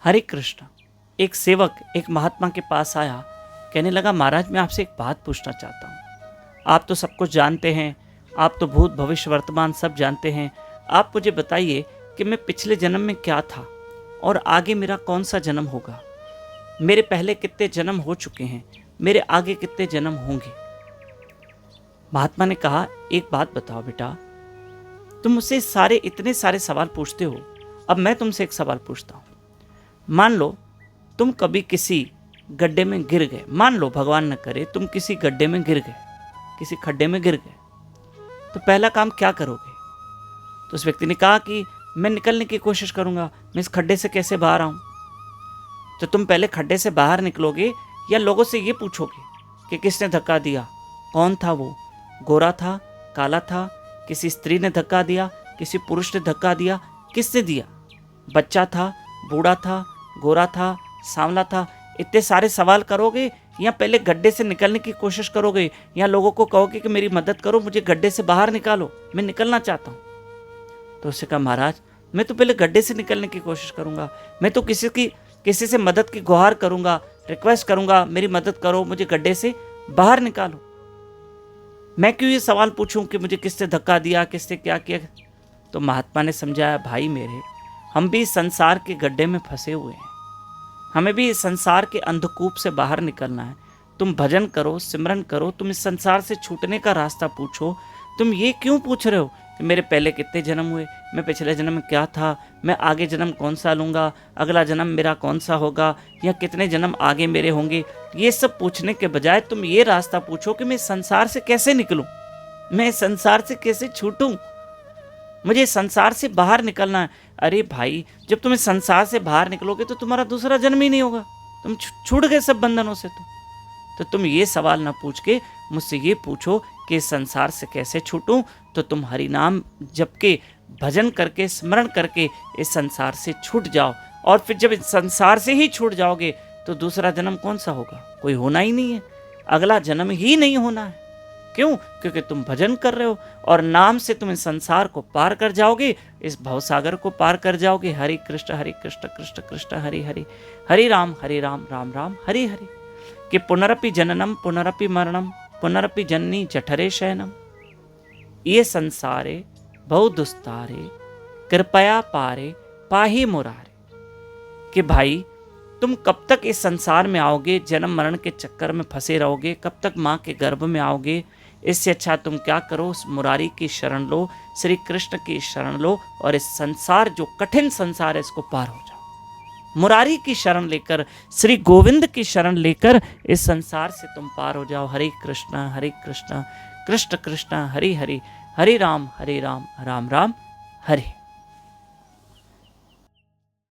हरे कृष्ण। एक सेवक एक महात्मा के पास आया, कहने लगा, महाराज मैं आपसे एक बात पूछना चाहता हूँ। आप तो सब कुछ जानते हैं, आप तो भूत भविष्य वर्तमान सब जानते हैं। आप मुझे बताइए कि मैं पिछले जन्म में क्या था और आगे मेरा कौन सा जन्म होगा। मेरे पहले कितने जन्म हो चुके हैं, मेरे आगे कितने जन्म होंगे। महात्मा ने कहा, एक बात बताओ बेटा, तुम मुझसे इतने सारे सवाल पूछते हो, अब मैं तुमसे एक सवाल पूछता हूँ। मान लो तुम कभी किसी गड्ढे में गिर गए, मान लो भगवान न करे तुम किसी गड्ढे में गिर गए, किसी खड्डे में गिर गए, तो पहला काम क्या करोगे। तो उस व्यक्ति ने कहा कि मैं निकलने की कोशिश करूंगा, मैं इस खड्डे से कैसे बाहर आऊं। तो तुम पहले खड्डे से बाहर निकलोगे या लोगों से ये पूछोगे कि किसने धक्का दिया, कौन था वो, गोरा था, काला था, किसी स्त्री ने धक्का दिया, किसी पुरुष ने धक्का दिया, किसने दिया, बच्चा था, बूढ़ा था, गोरा था, सांवला था। इतने सारे सवाल करोगे या पहले गड्ढे से निकलने की कोशिश करोगे या लोगों को कहोगे कि मेरी मदद करो, मुझे गड्ढे से बाहर निकालो, मैं निकलना चाहता हूँ। तो उसने कहा, महाराज मैं तो पहले गड्ढे से निकलने की कोशिश करूंगा, मैं तो किसी से मदद की गुहार करूंगा, रिक्वेस्ट करूंगा, मेरी मदद करो, मुझे गड्ढे से बाहर निकालो। मैं क्यों ये सवाल पूछूं कि मुझे किसने धक्का दिया, किसने क्या किया। तो महात्मा ने समझाया, भाई मेरे, हम भी संसार के गड्ढे में फंसे हुए हैं, हमें भी इस संसार के अंधकूप से बाहर निकलना है। तुम भजन करो, सिमरन करो, तुम इस संसार से छूटने का रास्ता पूछो। तुम ये क्यों पूछ रहे हो कि मेरे पहले कितने जन्म हुए, मैं पिछले जन्म में क्या था, मैं आगे जन्म कौन सा लूँगा, अगला जन्म मेरा कौन सा होगा, या कितने जन्म आगे मेरे होंगे। ये सब पूछने के बजाय तुम ये रास्ता पूछो कि मैं इस संसार से कैसे निकलूँ, मैं इस संसार से कैसे छूटूँ, मुझे संसार से बाहर निकलना है। अरे भाई, जब तुम इस संसार से बाहर निकलोगे तो तुम्हारा दूसरा जन्म ही नहीं होगा, तुम छूट गए सब बंधनों से। तो तुम ये सवाल ना पूछ के मुझसे ये पूछो कि इस संसार से कैसे छूटूं। तो तुम हरि नाम जप के, भजन करके, स्मरण करके इस संसार से छूट जाओ। और फिर जब इस संसार से ही छूट जाओगे तो दूसरा जन्म कौन सा होगा, कोई होना ही नहीं है, अगला जन्म ही नहीं होना है। क्यों? क्योंकि तुम भजन कर रहे हो और नाम से तुम इस संसार को पार कर जाओगे, इस भवसागर को पार कर जाओगे। हरे कृष्ण कृष्ण कृष्ण हरि हरि, हरे राम राम राम हरि हरि। कि पुनरपि जननम पुनरपि मरणम पुनरपि जननी जठरे शयनम, ये संसारे बहु दुस्तारे कृपया पारे पाही मुरारे। कि भाई तुम कब तक इस संसार में आओगे, जन्म मरण के चक्कर में फंसे रहोगे, कब तक माँ के गर्भ में आओगे। इससे अच्छा तुम क्या करो, उस मुरारी की शरण लो, श्री कृष्ण की शरण लो और इस संसार, जो कठिन संसार है, इसको पार हो जाओ। मुरारी की शरण लेकर, श्री गोविंद की शरण लेकर इस संसार से तुम पार हो जाओ। हरे कृष्ण कृष्ण कृष्ण हरि हरि, हरे राम राम राम हरे।